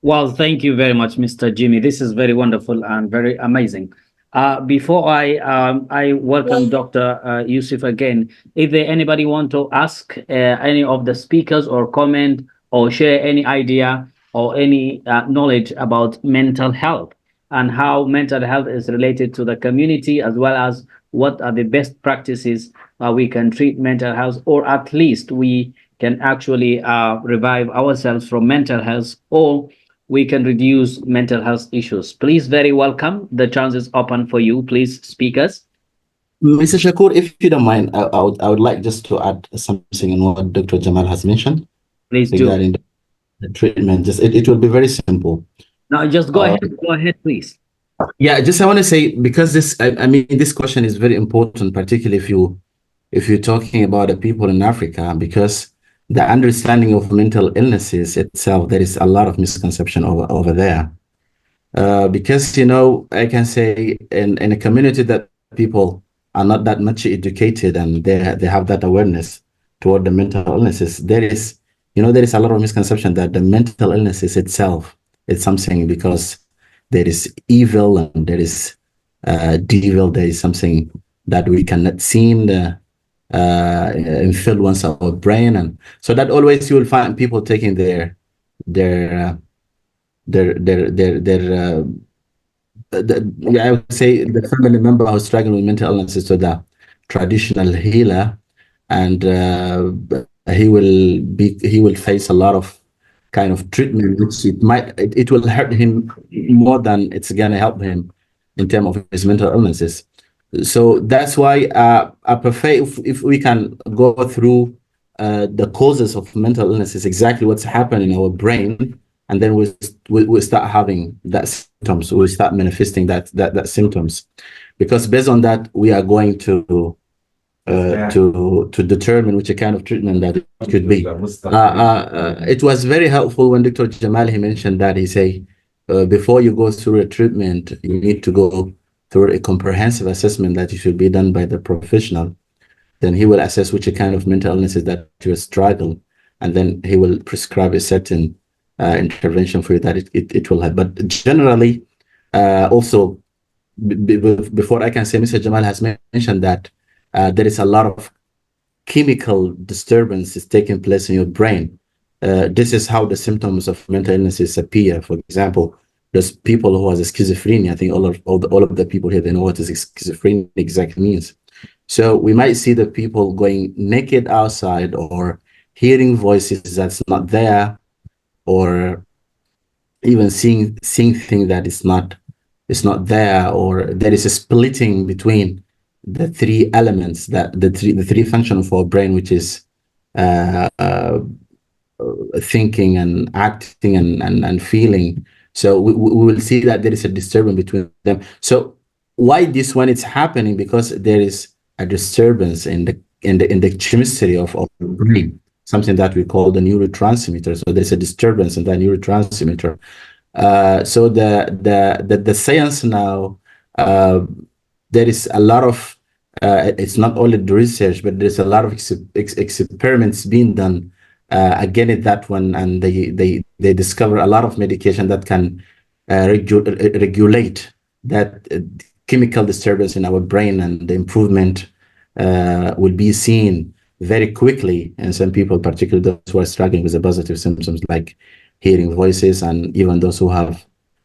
Well, thank you very much, Mr. Jimmy. This is very wonderful and very amazing. Before I welcome Dr. Yusuf again, if there anybody want to ask any of the speakers or comment or share any idea or any knowledge about mental health and how mental health is related to the community, as well as what are the best practices we can treat mental health, or at least we can actually revive ourselves from mental health, or we can reduce mental health issues. Please, very welcome. The chance is open for you. Please, speakers. Mr. Shakur, if you don't mind, I would like just to add something on what Dr. Jamal has mentioned Please do. regarding the treatment. Just it will be very simple. Now, just go Uh, ahead. Go ahead, please. yeah, just I want to say because I mean, this question is very important, particularly if you're talking about the people in Africa, because the understanding of mental illnesses itself, there is a lot of misconception over there. Because I can say in a community that people are not that much educated and they have that awareness toward the mental illnesses, there is a lot of misconception that the mental illnesses itself is something because there is evil and there is devil, there is something that we cannot see in the influence our brain, and so that always you will find people taking their uh, their yeah, I would say the family member who's struggling with mental illnesses to the traditional healer, and he will face a lot of kind of treatment, which it will hurt him more than it's gonna help him in terms of his mental illnesses. So that's why I prefer if we can go through the causes of mental illnesses, exactly what's happening in our brain, and then we start having that symptoms. We start manifesting that symptoms, because based on that we are going to determine which kind of treatment that it could be. It was very helpful when Dr. Jamal he mentioned that he say before you go through a treatment, you need to go through a comprehensive assessment that should be done by the professional. Then he will assess which kind of mental illnesses that you struggle, and then he will prescribe a certain intervention for you that it will have. But generally, also before I can say, Mr. Jamal has mentioned that there is a lot of chemical disturbance is taking place in your brain. This is how the symptoms of mental illnesses appear. For example, there's people who has schizophrenia. I think all of the people here, they know what schizophrenia exactly means. So we might see the people going naked outside, or hearing voices that's not there, or even seeing things that is not there, or there is a splitting between the three elements, that the three functions of our brain, which is uh, uh, thinking and acting and feeling. So we will see that there is a disturbance between them. So why this one is happening? Because there is a disturbance in the chemistry of our brain, something that we call the neurotransmitter. So there's a disturbance in that neurotransmitter. So the science now, there is a lot of it's not only the research, but there's a lot of experiments being done against that one, and they discover a lot of medication that can regulate that chemical disturbance in our brain, and the improvement will be seen very quickly in some people, particularly those who are struggling with the positive symptoms like hearing voices, and even those who have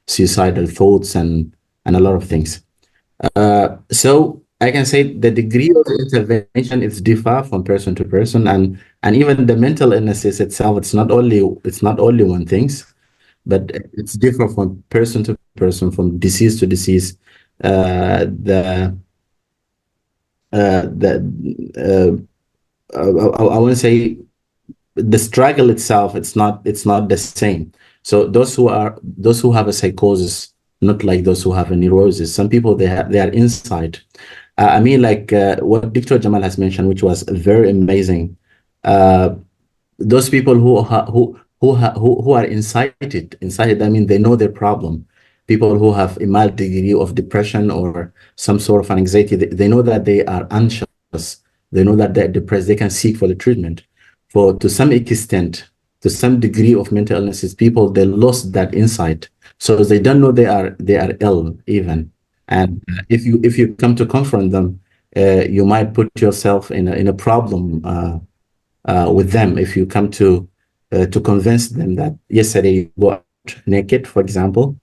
suicidal thoughts and a lot of things. So I can say the degree of intervention is differ from person to person, and even the mental illnesses itself, it's not only one things, but it's different from person to person, from disease to disease. The I want to say the struggle itself, it's not the same. So those who have a psychosis, not like those who have a neurosis. Some people, they are inside. I mean, like what Dr. Jamal has mentioned, which was very amazing. uh, those people who are incited, I mean, they know their problem. People who have a mild degree of depression or some sort of an anxiety, they know that they are anxious, they know that they're depressed, they can seek for the treatment. For to some extent, to some degree of mental illnesses, people, they lost that insight, so they don't know they are ill even. And if you come to confront them, you might put yourself in a problem with them. If you come to convince them that yesterday you go out naked, for example,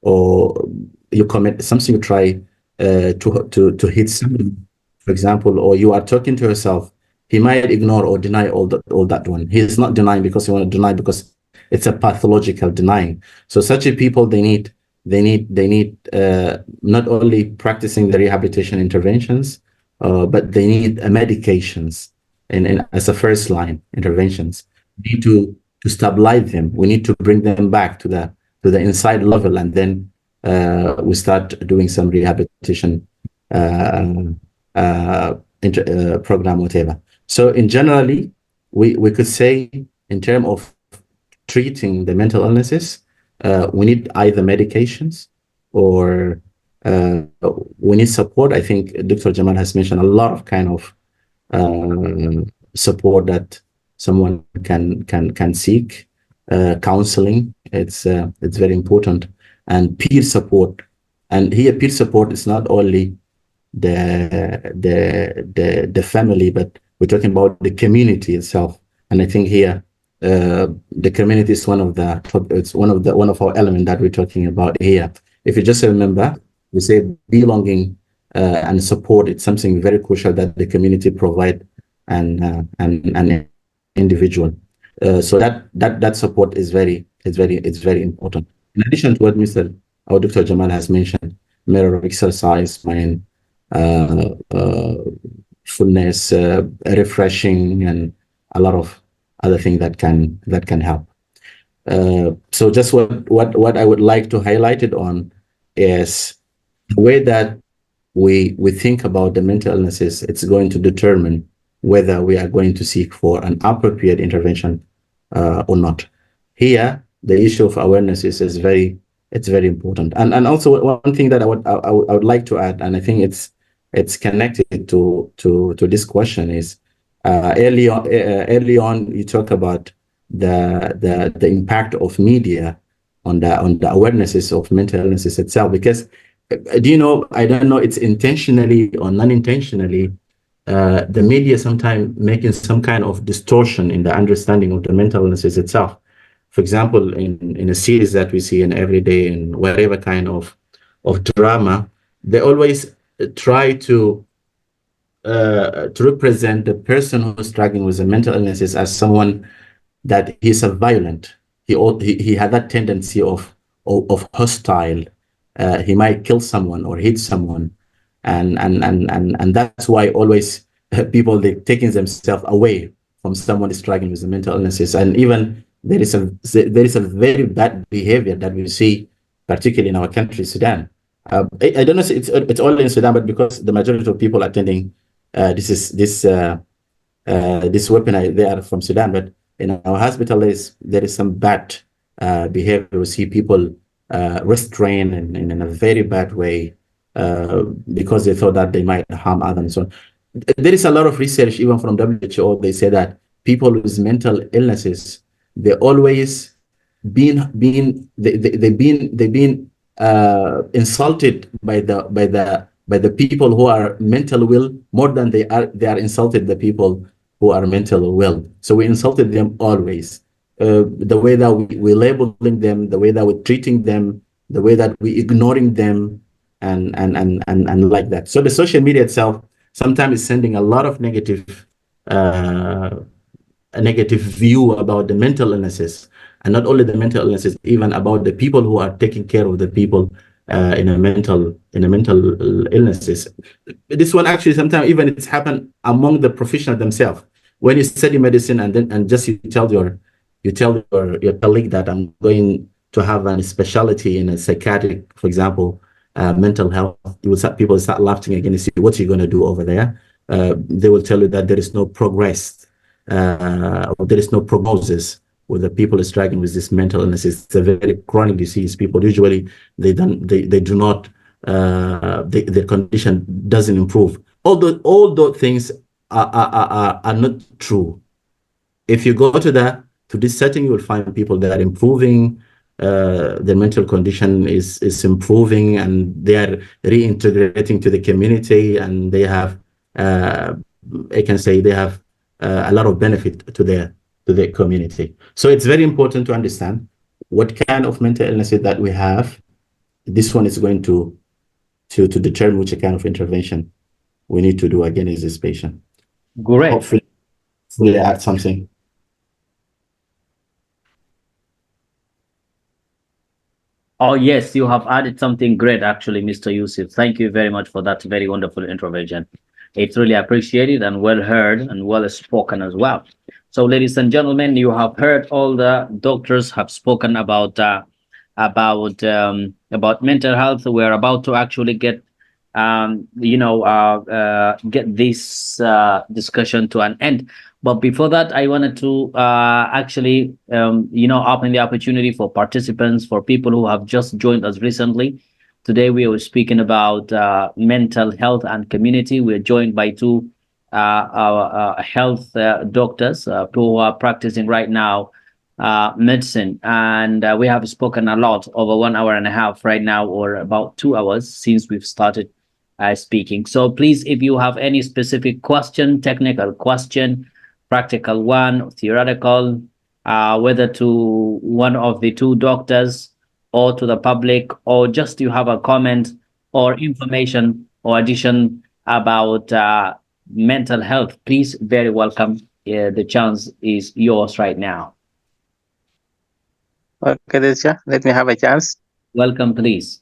or you commit something, you try to hit somebody, for example, or you are talking to yourself, he might ignore or deny all that one. He is not denying because he want to deny, because it's a pathological denying. So such a people, they need not only practicing the rehabilitation interventions, but they need medications and as a first line interventions. We need to stabilize them. We need to bring them back to the inside level, and then we start doing some rehabilitation uh, program, whatever. So in generally, we could say, in terms of treating the mental illnesses, we need either medications or we need support. I think Dr. Jamal has mentioned a lot of kind of support that someone can seek. Counseling, it's very important, and peer support. And here, peer support is not only the family, but we're talking about the community itself. And I think here, the community is one of our elements that we're talking about here. If you just remember, we say belonging and support. It's something very crucial that the community provide and individual. So that support is very important. In addition to what Mr. or Dr. Jamal has mentioned, matter of exercise, mind, fullness, refreshing, and a lot of other things that can help. So just what I would like to highlight it on is the way that we think about the mental illnesses. It's going to determine whether we are going to seek for an appropriate intervention or not. Here, the issue of awareness is very important. And also one thing that I would like to add, and I think it's connected to this question, is early on you talk about the impact of media on the awarenesses of mental illnesses itself. Because do you know, I don't know, it's intentionally or non-intentionally, the media sometimes making some kind of distortion in the understanding of the mental illnesses itself. For example, in a series that we see in every day and whatever kind of drama, they always try to represent the person who's struggling with the mental illnesses as someone that he's a violent. He had that tendency of hostile. He might kill someone or hit someone, and that's why always people, they taking themselves away from someone struggling with the mental illnesses. And even there is a very bad behavior that we see, particularly in our country, Sudan. I don't know if it's only in Sudan, but because the majority of people attending this webinar, they are from Sudan. But in our hospital, there is some bad behavior. We see people restrained in a very bad way because they thought that they might harm others and so on. There is a lot of research, even from WHO. They say that people with mental illnesses, they always they've been insulted by the people who are mental well more than they are insulted the people who are mental well. So we insulted them always. The way that we labeling them, the way that we're treating them, the way that we ignoring them, and like that. So the social media itself sometimes is sending a lot of uh, a negative view about the mental illnesses, and not only the mental illnesses, even about the people who are taking care of the people in a mental illnesses. This one actually sometimes even it's happened among the professionals themselves. When you study medicine and just you tell your colleague that I'm going to have a specialty in a psychiatric, for example, mental health, people start laughing again. You see, what are you going to do over there? They will tell you that there is no progress, or there is no prognosis with the people struggling with this mental illness. It's a very chronic disease. People usually they do not their condition doesn't improve. Although all those things are not true. If you go to to this setting, you will find people that are improving, their mental condition is improving, and they are reintegrating to the community, and they have, I can say, they have a lot of benefit to the community. So it's very important to understand what kind of mental illnesses that we have. This one is going to determine which kind of intervention we need to do against this patient. Great. Hopefully add something. Oh, yes, you have added something great, actually, Mr. Yusuf. Thank you very much for that very wonderful intervention. It's really appreciated and well heard and well spoken as well. So, ladies and gentlemen, you have heard all the doctors have spoken about mental health. We're about to actually get this discussion to an end. But before that, I wanted to open the opportunity for participants, for people who have just joined us recently. Today, we were speaking about mental health and community. We're joined by two health doctors who are practicing right now medicine. And we have spoken a lot, over 1 hour and a half right now, or about 2 hours since we've started speaking. So please, if you have any specific question, technical question, practical one, theoretical, whether to one of the two doctors or to the public, or just you have a comment or information or addition about mental health, please, very welcome. The chance is yours right now. Okay, Desha, let me have a chance. Welcome, please.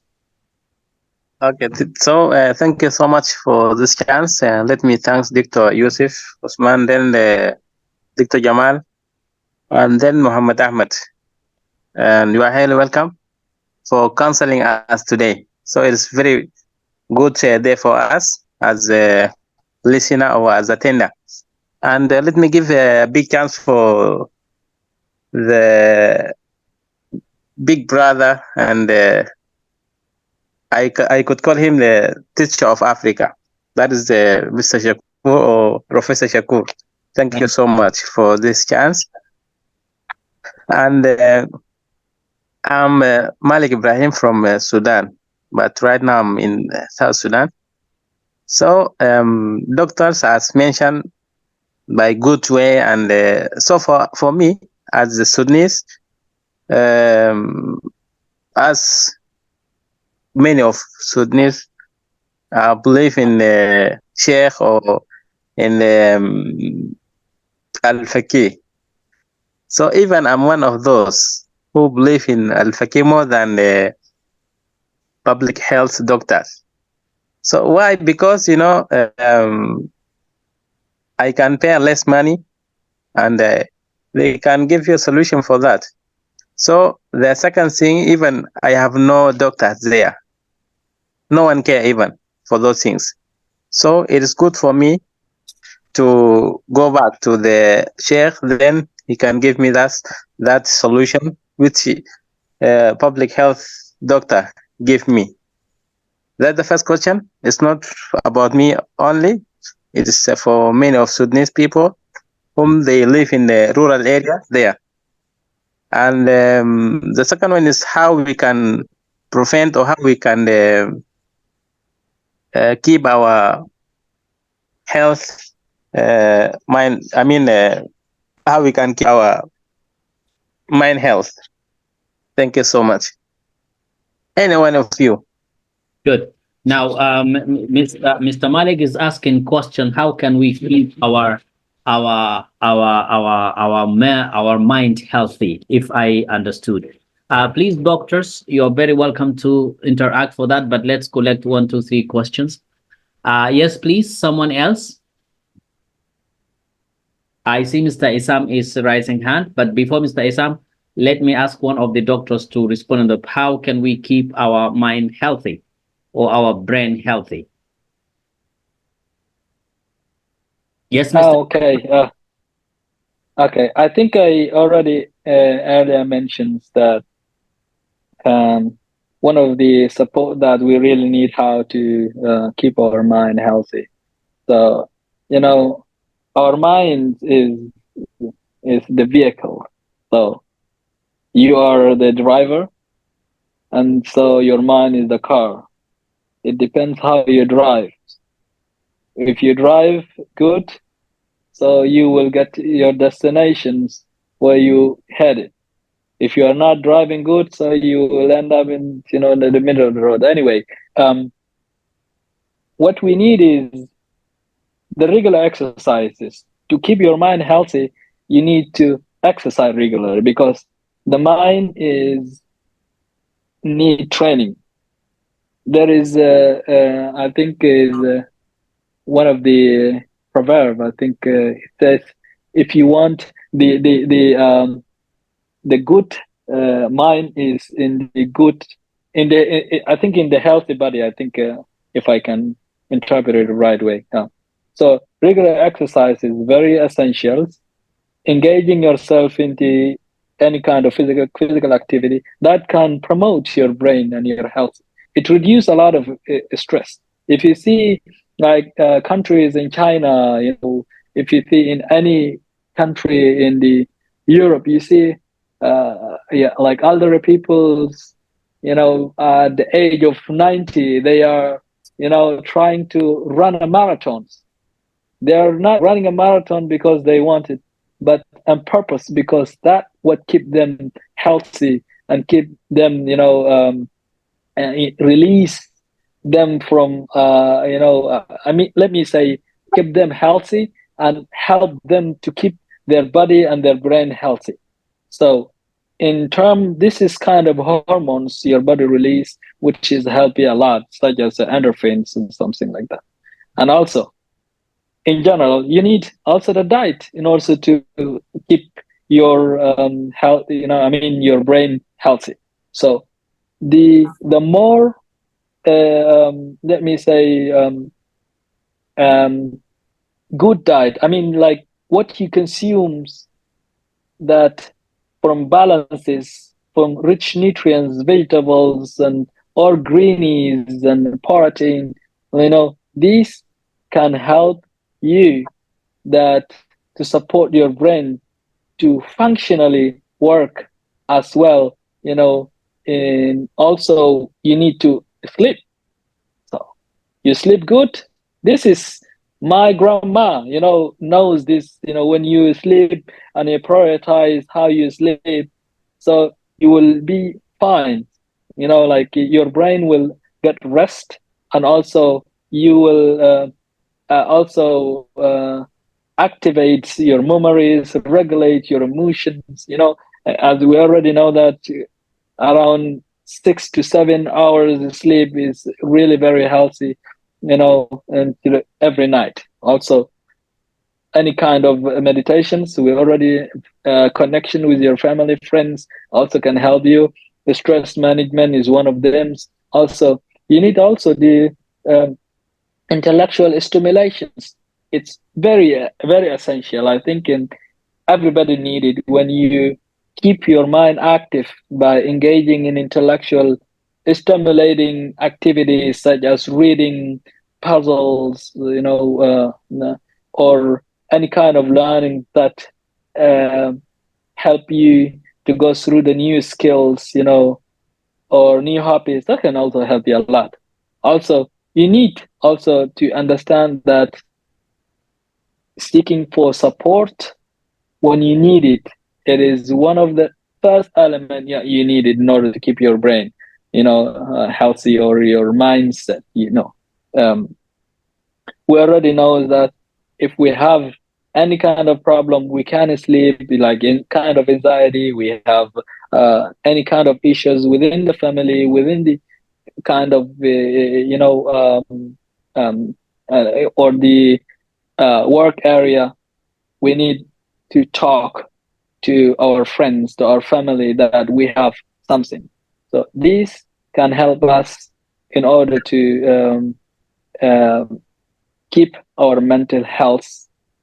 Okay, so thank you so much for this chance. Let me thank Dr. Yusuf Usman, then Dr. Jamal, and then Muhammad Ahmed. And you are highly welcome for counseling us today. So it is very good day for us as a listener or as attender. And let me give a big chance for the big brother, and I could call him the teacher of Africa. That is Mr. Shakur or Professor Shakur. Thank you so much for this chance. And I'm Malik Ibrahim from Sudan, but right now I'm in South Sudan. So doctors, as mentioned, by good way, and so for me as the Sudanese, as many of Sudanese believe in Sheikh or in Al-Faqih. So even I'm one of those who believe in Al-Faqih more than the public health doctors. So why? Because, I can pay less money, and they can give you a solution for that. So the second thing, even I have no doctors there. No one care even for those things. So it is good for me to go back to the sheikh, then he can give me that solution which public health doctor give me. That's the first question. It's not about me only. It is for many of Sudanese people whom they live in the rural area there. And the second one is how we can prevent, or how we can keep our health mind. I mean, how we can keep our mind health. Thank you so much. Any one of you. Good. Now, Mr. Malik is asking question: how can we keep our mind healthy? If I understood. Please, doctors, you're very welcome to interact for that. But let's collect 1, 2, 3 questions. Yes, please. Someone else. I see Mr. Isam is raising hand, but before Mr. Isam, let me ask one of the doctors to respond on the how can we keep our mind healthy or our brain healthy. Yes, Mr. Okay. Okay. I think I already earlier mentioned that one of the support that we really need how to keep our mind healthy. So, our mind is the vehicle So you are the driver, and so your mind is the car. It depends how you drive. If you drive good, so you will get to your destinations where you headed. If you are not driving good, so you will end up in in the middle of the road. Anyway, um, what we need is the regular exercises to keep your mind healthy. You need to exercise regularly because the mind is need training. There is I think is one of the proverb. I think it says if you want the good mind is in the good in the I think in the healthy body. I think if I can interpret it the right way. So regular exercise is very essential. Engaging yourself into any kind of physical activity that can promote your brain and your health. It reduces a lot of stress. If you see like countries in China, if you see in any country in the Europe, you see yeah, like elderly people's, at the age of 90, they are, trying to run a marathons. They are not running a marathon because they want it, but on purpose because that what keep them healthy and keep them, release them from, I mean, let me say, keep them healthy and help them to keep their body and their brain healthy. So, in term, this is kind of hormones your body release, which is help you a lot, such as endorphins and something like that. And also, in general, you need also the diet in order to keep your health, I mean, your brain healthy. So the more, let me say, um, good diet. I mean, like what you consumes that from balances, from rich nutrients, vegetables, and or greenies and protein. These can help you that to support your brain to functionally work as well. And also you need to sleep. So you sleep good. This is my grandma, knows this. When you sleep and you prioritize how you sleep, so you will be fine. Like your brain will get rest, and also you will also activate your memories, regulate your emotions. As we already know that around 6 to 7 hours of sleep is really very healthy, and every night. Also, any kind of meditations, we already connection with your family, friends also can help you. The stress management is one of them. Also, you need also the um, intellectual stimulations. It's very essential. I think in everybody need it when you keep your mind active by engaging in intellectual stimulating activities such as reading, puzzles, or any kind of learning that uh, help you to go through the new skills, or new hobbies. That can also help you a lot. Also, you need also to understand that seeking for support when you need it, it is one of the first element, yeah, you need it in order to keep your brain, healthy, or your mindset. We already know that if we have any kind of problem, we can't sleep, like in kind of anxiety, we have any kind of issues within the family, within the kind of or the work area. We need to talk to our friends, to our family, that we have something. So this can help us in order to uh, keep our mental health.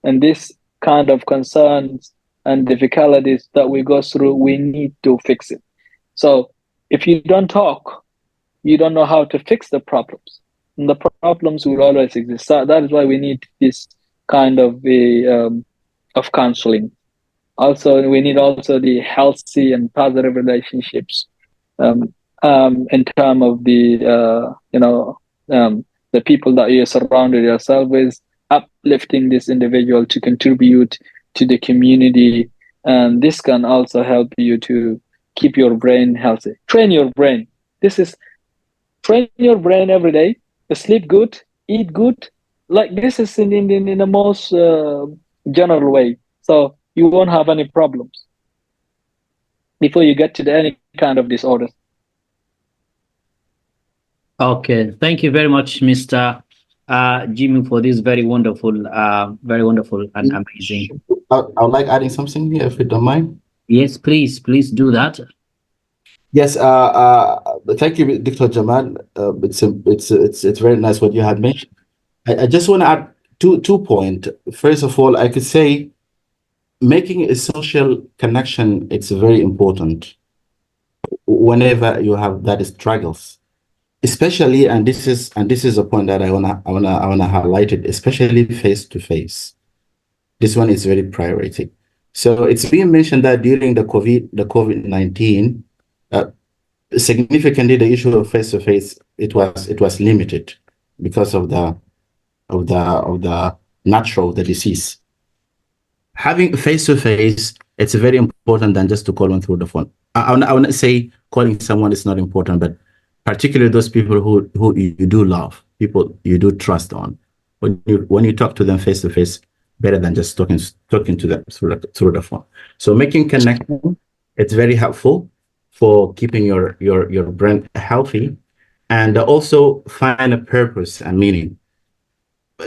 And this kind of concerns and difficulties that we go through, we need to fix it. So if you don't talk, you don't know how to fix the problems. And the problems will always exist. So that is why we need this kind of counseling. Also, we need also the healthy and positive relationships, um, in terms of the the people that you surrounded yourself with, uplifting this individual to contribute to the community, and this can also help you to keep your brain healthy. Train your brain. This is train your brain every day. Sleep good, eat good. Like this is in the most general way. So you won't have any problems before you get to any kind of disorders. Okay, thank you very much, Mr. Jimmy, for this very wonderful and amazing. I would like adding something here, if you don't mind. Yes, please do that. Yes, thank you, Dr. Jamal. It's very nice what you had mentioned. I just want to add two point. First of all, I could say making a social connection, it's very important whenever you have that struggles, especially, and this is a point that I wanna highlight it, especially face to face. This one is very priority. So it's being mentioned that during the COVID-19, significantly the issue of face to face, it was limited because of the natural the disease. Having face to face, it's very important than just to call one through the phone. I wanna say calling someone is not important, but particularly those people who you do love, people you do trust on. When you talk to them face to face, better than just talking to them through the phone. So making connection, it's very helpful for keeping your brain healthy, and also find a purpose and meaning.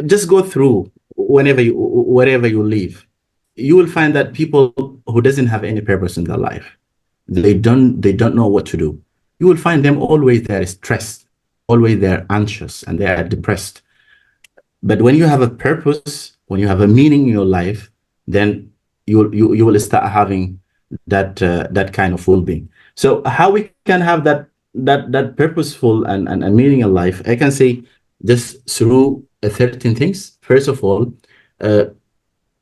Just go through wherever you live, you will find that people who doesn't have any purpose in their life, they don't know what to do. You will find them always they're stressed, always they're anxious, and they are depressed. But when you have a purpose, when you have a meaning in your life, then you will start having that kind of well-being. So how we can have that purposeful and meaning in life, I can say just through 13 things. First of all, uh,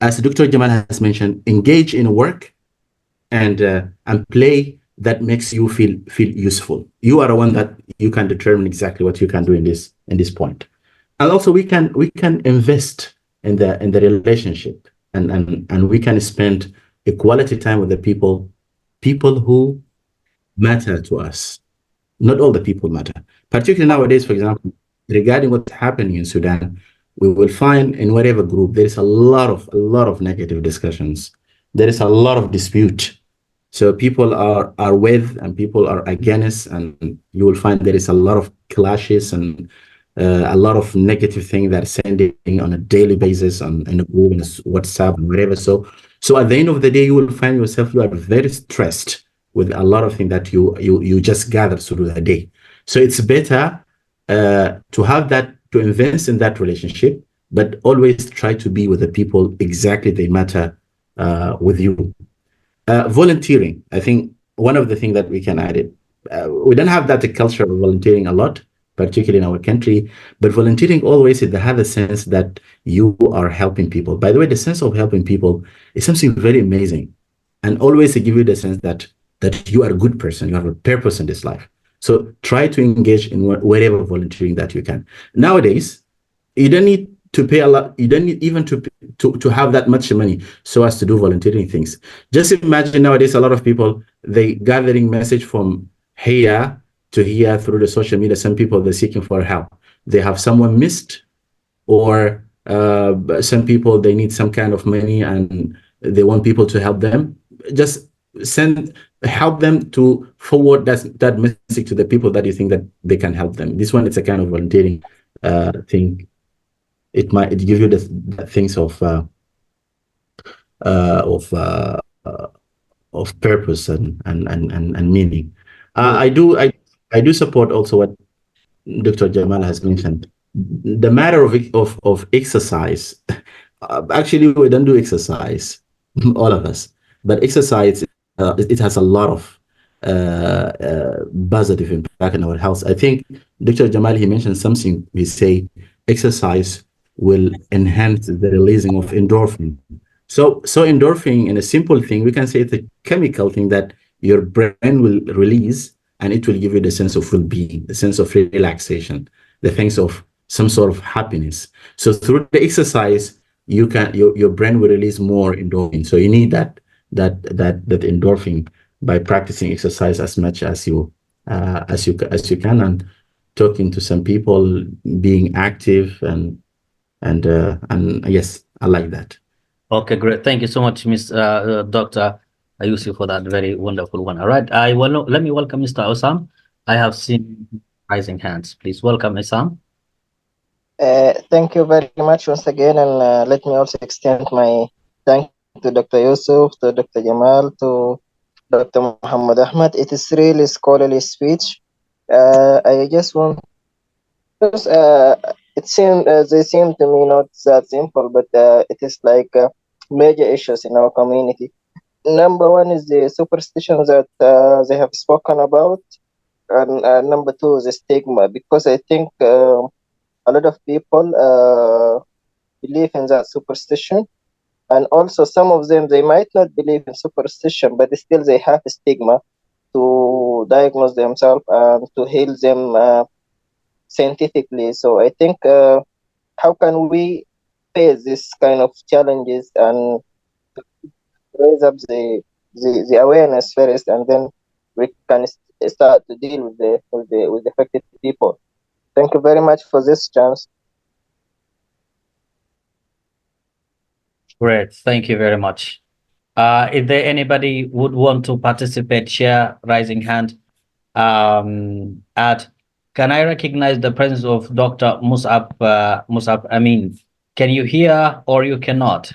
as Dr. Jamal has mentioned, engage in work and play that makes you feel useful. You are the one that you can determine exactly what you can do in this point. And also we can invest in the relationship, and we can spend a quality time with the people who matter to us. Not all the people matter. Particularly nowadays, for example, regarding what's happening in Sudan, we will find in whatever group there is a lot of negative discussions. There is a lot of dispute. So people are with and people are against, and you will find there is a lot of clashes and a lot of negative things that are sending on a daily basis on in a group, in a WhatsApp and whatever. So at the end of the day, you will find yourself you are very stressed with a lot of things that you just gather through the day. So it's better to have that, to invest in that relationship, but always try to be with the people exactly they matter with you. Volunteering, I think one of the things that we can add it. We don't have that culture of volunteering a lot, particularly in our country, but volunteering always it has a sense that you are helping people. By the way, the sense of helping people is something very amazing, and always it give you the sense that you are a good person, you have a purpose in this life. So try to engage in whatever volunteering that you can. Nowadays, you don't need to pay a lot. You don't need even to have that much money so as to do volunteering things. Just imagine nowadays a lot of people they gathering message from here to here through the social media. Some people they're seeking for help. They have someone missed, or some people they need some kind of money and they want people to help them. Just help them to forward that message to the people that you think that they can help them. This one it's a kind of volunteering thing. It give you the things uh, of uh, of purpose and meaning. I do support also what Dr. Jamal has mentioned. The matter of exercise. Actually, we don't do exercise, all of us. But exercise, it has a lot of positive impact on our health. I think Dr. Jamal he mentioned something. We say exercise will enhance the releasing of endorphin. So endorphin, in a simple thing, we can say it's a chemical thing that your brain will release, and it will give you the sense of well-being, the sense of relaxation, the sense of some sort of happiness. So through the exercise, your brain will release more endorphin. So you need that endorphin by practicing exercise as much as you can, and talking to some people, being active, and yes, I like that. Okay, great. Thank you so much, Miss Dr. Ayusi, for that very wonderful one. All right. Let me welcome Mr. Osam. I have seen rising hands. Please welcome Osam. Thank you very much once again, and let me also extend my thank to Dr. Yusuf, to Dr. Jamal, to Dr. Muhammad Ahmad. It is really scholarly speech. I just want because it seemed they seem to me not that simple, but it is like major issues in our community. Number one is the superstitions that they have spoken about, and number two is the stigma, because I think a lot of people believe in that superstition, and also some of them they might not believe in superstition, but still they have a stigma to diagnose themselves and to heal them scientifically. So I think how can we face this kind of challenges and raise up the awareness first, and then we can start to deal with the affected people. Thank you very much for this chance. Great. Thank you very much. If there anybody would want to participate, share, rising hand, add. Can I recognize the presence of Dr. Musab Amin? Can you hear or you cannot?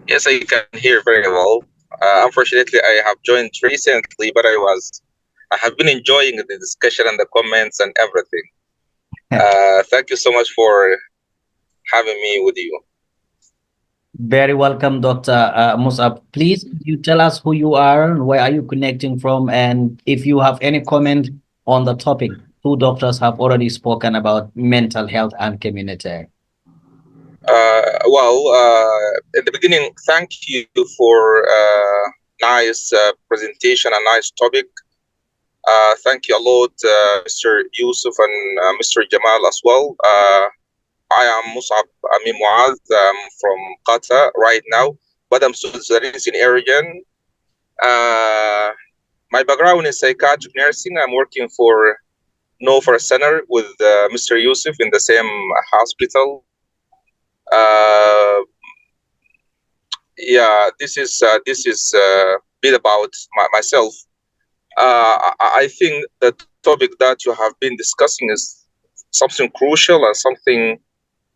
Yes, I can hear very well. Unfortunately, I have joined recently, but I have been enjoying the discussion and the comments and everything. Thank you so much for having me with you. Very welcome, Dr. Musab. Please, could you tell us who you are, where are you connecting from, and if you have any comment on the topic. Two doctors have already spoken about mental health and community. In the beginning, thank you for nice presentation and nice topic. Thank you a lot, Mr. Yusuf and Mr. Jamal as well. I am Musab Amin Muaz. I'm from Qatar right now, but I'm still Sudanese in origin. My background is psychiatric nursing. I'm working for Nofor Center with Mr. Yusuf in the same hospital. Yeah, this is a bit about myself. I think the topic that you have been discussing is something crucial and something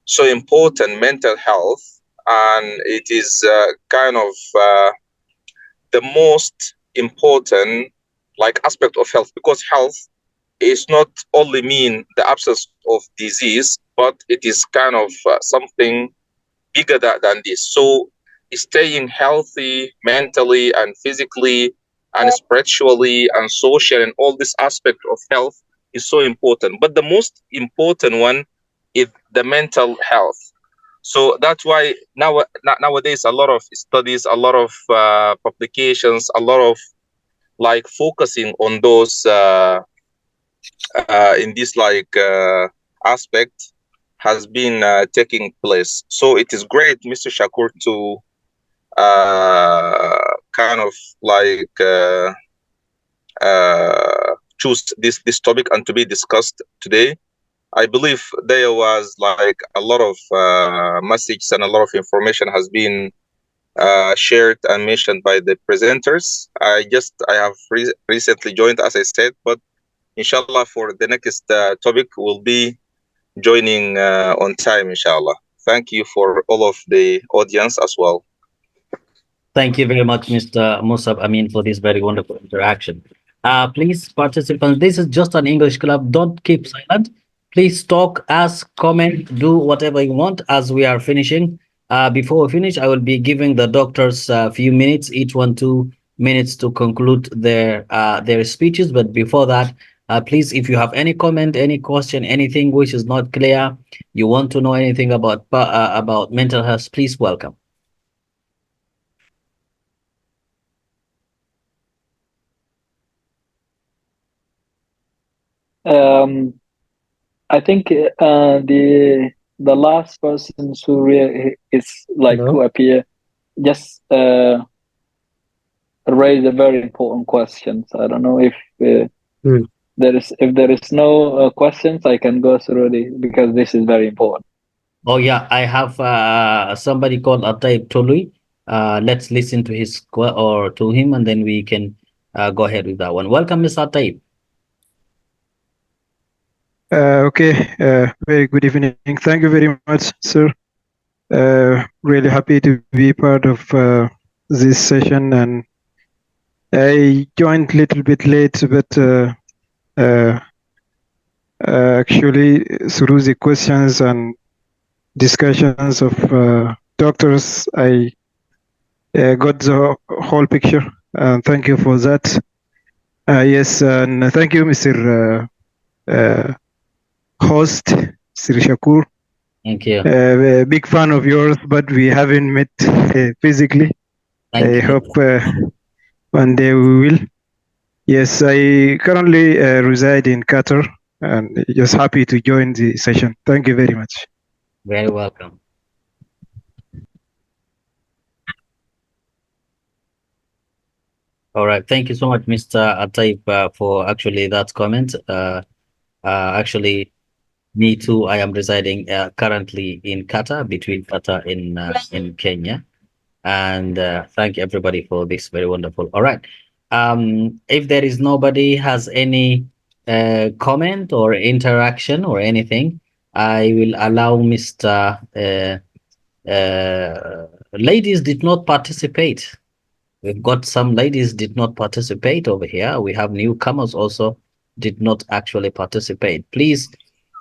so important, mental health, and it is kind of the most important like aspect of health, because health is not only mean the absence of disease, but it is kind of something bigger than this. So staying healthy mentally and physically and spiritually and social and all this aspect of health is so important. But the most important one is the mental health. So that's why nowadays a lot of studies, a lot of publications, a lot of like focusing on those in this like aspect has been taking place. So it is great, Mr. Shakur, to kind of like choose this topic and to be discussed today. I believe there was like a lot of messages and a lot of information has been shared and mentioned by the presenters. I have recently joined, as I said, but inshallah for the next topic will be joining on time, inshallah. Thank you for all of the audience as well. Thank you very much, Mr. Musab Amin, for this very wonderful interaction. Please, participants, this is just an English club. Don't keep silent. Please talk, ask, comment, do whatever you want as we are finishing. Before we finish, I will be giving the doctors a few minutes, each one 2 minutes to conclude their speeches. But before that, Please, if you have any comment, any question, anything which is not clear, you want to know anything about mental health, please welcome. I think the last person who really is like Hello? who appear just raise a very important question. So I don't know if Hmm. there is no questions, I can go through because this is very important. Oh yeah, I have somebody called Ataib Tolui. Let's listen to or to him, and then we can go ahead with that one. Welcome, Mr. Ataib. Okay, very good evening. Thank you very much, sir. Really happy to be part of this session, and I joined a little bit late, but uh, actually through the questions and discussions of doctors, I got the whole picture. Thank you for that. Yes, and thank you, Mr. Host, Sri Shakur. Thank you. A big fan of yours, but we haven't met physically. Thank I you. hope one day we will. Yes, I currently reside in Qatar and just happy to join the session. Thank you very much. Very welcome. All right. Thank you so much, Mr. Ataib, for actually that comment. Actually, me too. I am residing currently in Qatar, between Qatar in Kenya. And thank everybody for this very wonderful. All right. If there is nobody has any comment or interaction or anything, I will allow Mr. Ladies did not participate. We've got some ladies did not participate over here. We have newcomers also did not actually participate. Please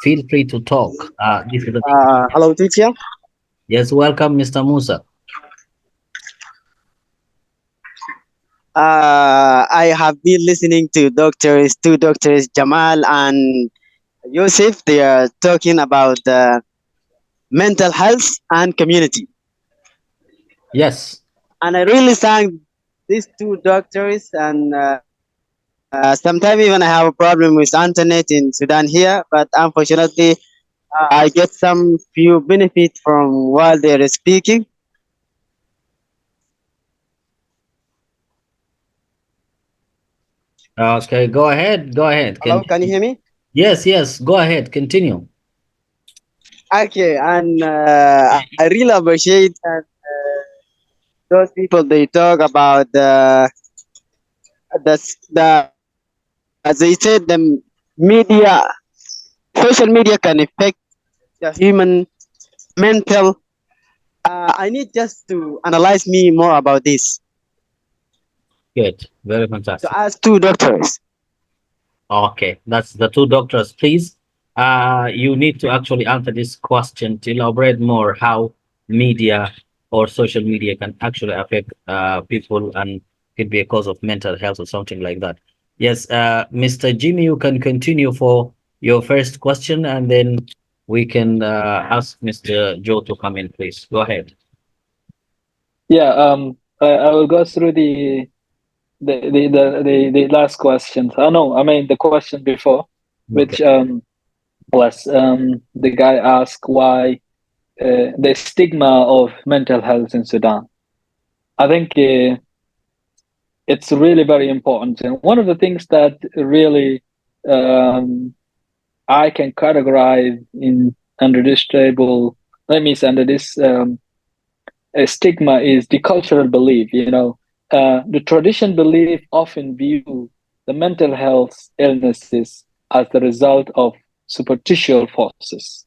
feel free to talk. This is Hello, teacher. yes, welcome, Mr. Musa. I have been listening to two doctors, Jamal and Yusuf. They are talking about mental health and community. Yes. And I really thank these two doctors. And sometimes even I have a problem with internet in Sudan here, but unfortunately, I get some few benefit from while they are speaking. Okay, go ahead. Go ahead. Hello, can you hear me? Yes, yes. Go ahead. Continue. Okay, and I really appreciate that those people they talk about the as they said the media, social media can affect the human mental. I need just to analyze me more about this. Good. Very So fantastic. as two doctors. Okay, that's the two doctors. Please, you need to actually answer this question to elaborate more how media or social media can actually affect people and could be a cause of mental health or something like that. Yes, Mr. Jimmy, you can continue for your first question, and then we can ask Mr. Joe to come in, please. Go ahead. Yeah, I will go through the last questions. Oh no, I mean the question before, which Okay. was the guy asked why the stigma of mental health in Sudan. I think it's really very important, and one of the things that really um, I can categorize in under this table, let me say under this stigma is the cultural belief. You know, the tradition belief often view the mental health illnesses as the result of superficial forces,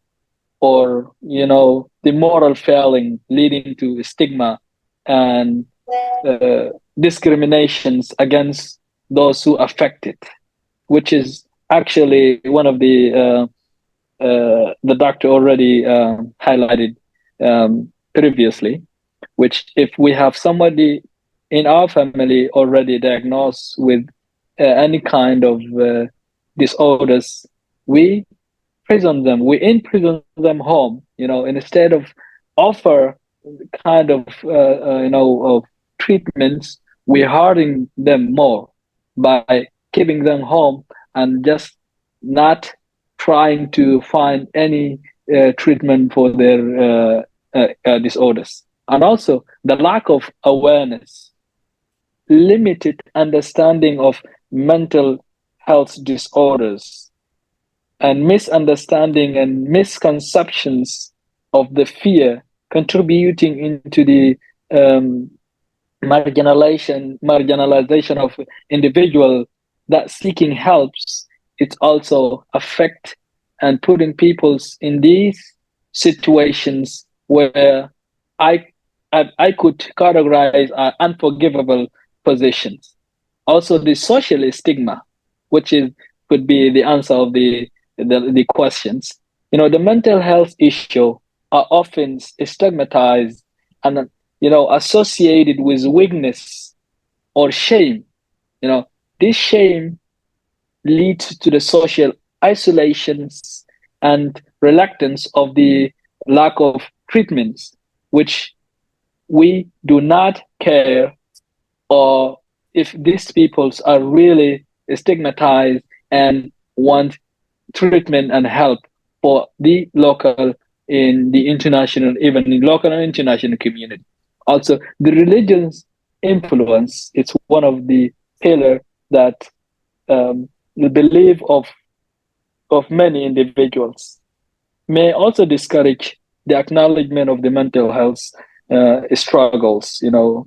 or the moral failing leading to stigma and discriminations against those who affected, which is actually one of the doctor already highlighted previously, which if we have somebody in our family already diagnosed with any kind of disorders, we we imprison them home, instead of offer kind of of treatments. We're hurting them more by keeping them home and just not trying to find any treatment for their disorders. And also the lack of awareness, limited understanding of mental health disorders, and misunderstanding and misconceptions of the fear contributing into the um, marginalization of individual that seeking helps. It's also affect and putting peoples in these situations where I I could categorize unforgivable positions. Also, the social stigma, which is could be the answer of the questions. The mental health issue are often stigmatized and associated with weakness or shame. This shame leads to the social isolations and reluctance of the lack of treatments, which we do not care, or if these peoples are really stigmatized and want treatment and help for the local, in the international, even in local and international community. Also, the religion's influence, it's one of the pillar that the belief of many individuals may also discourage the acknowledgement of the mental health struggles,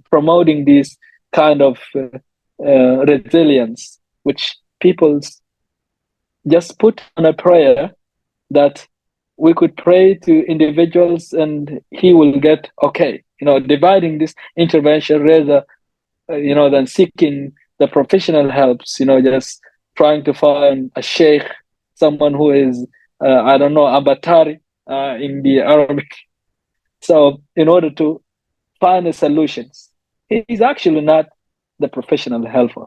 promoting this kind of resilience, which people just put on a prayer that we could pray to individuals and he will get okay. Dividing this intervention rather, than seeking the professional helps. Just trying to find a sheikh, someone who is, I don't know, abatari in the Arabic. So in order to find the solutions, he's actually not the professional helper.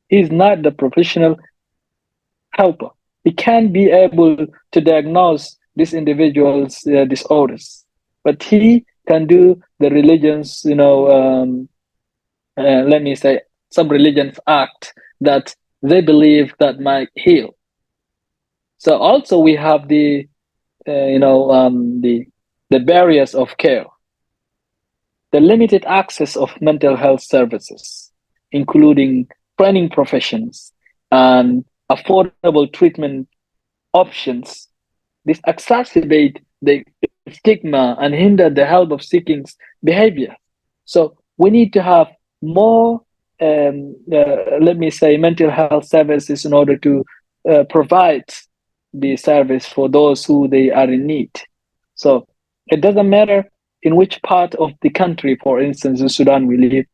He's not the professional helper. He can be able to diagnose this individual's disorders, but he can do the religions, let me say, some religions act that they believe that might heal. So also we have the the barriers of care, the limited access of mental health services, including training professions and affordable treatment options. This exacerbate the stigma and hinder the help of seeking behavior. So we need to have more, let me say, mental health services in order to provide the service for those who they are in need. So it doesn't matter in which part of the country, for instance, in Sudan we live.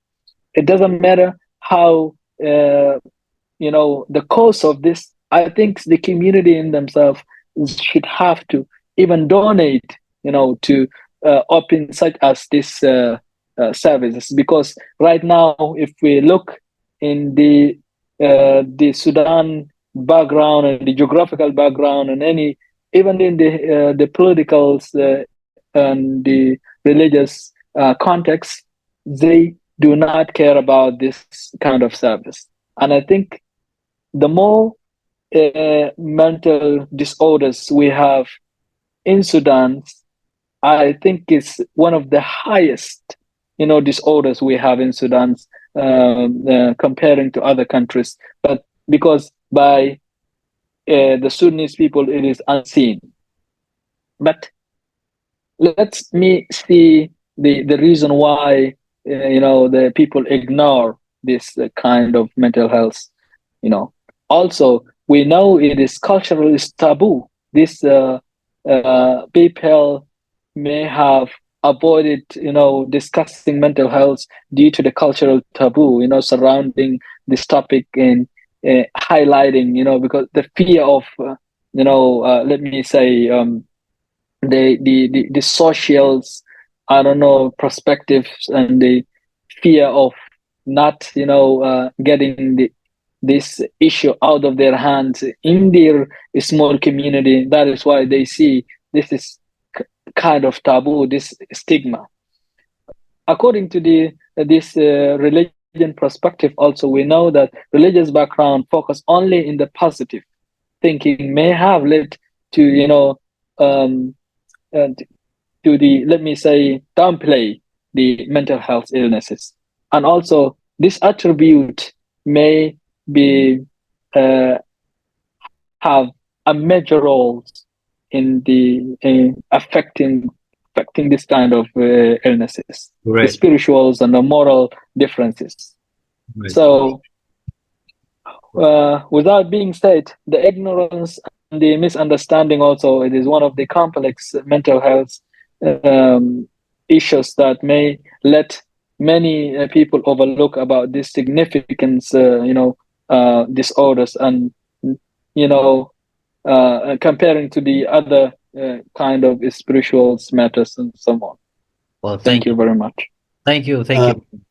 It doesn't matter how the cause of this. I think the community in themselves should have to even donate, to open such as this services, because right now, if we look in the Sudan background and the geographical background and any, even in the political and the religious context, they do not care about this kind of service. And I think the more mental disorders we have in Sudan, I think it's one of the highest, disorders we have in Sudan, comparing to other countries. But because by the Sudanese people, it is unseen. But let me see the reason why the people ignore this kind of mental health. Also, we know it is culturally taboo. This people may have avoided discussing mental health due to the cultural taboo surrounding this topic, and highlighting because the fear of let me say, the socials, I don't know, perspectives, and the fear of not getting this issue out of their hands in their small community. That is why they see this is kind of taboo, this stigma. According to this religion perspective, also we know that religious background focus only in the positive thinking may have led to um, uh, to the, let me say, downplay the mental health illnesses, and also this attribute may be have a major role in the affecting this kind of illnesses, the Right. spirituals and the moral differences. Right. So without being said, the ignorance and the misunderstanding also, it is one of the complex mental health issues that may let many people overlook about this significance, disorders, and comparing to the other kind of spiritual matters and so on. Well, Thank you very much. Thank you. Thank you.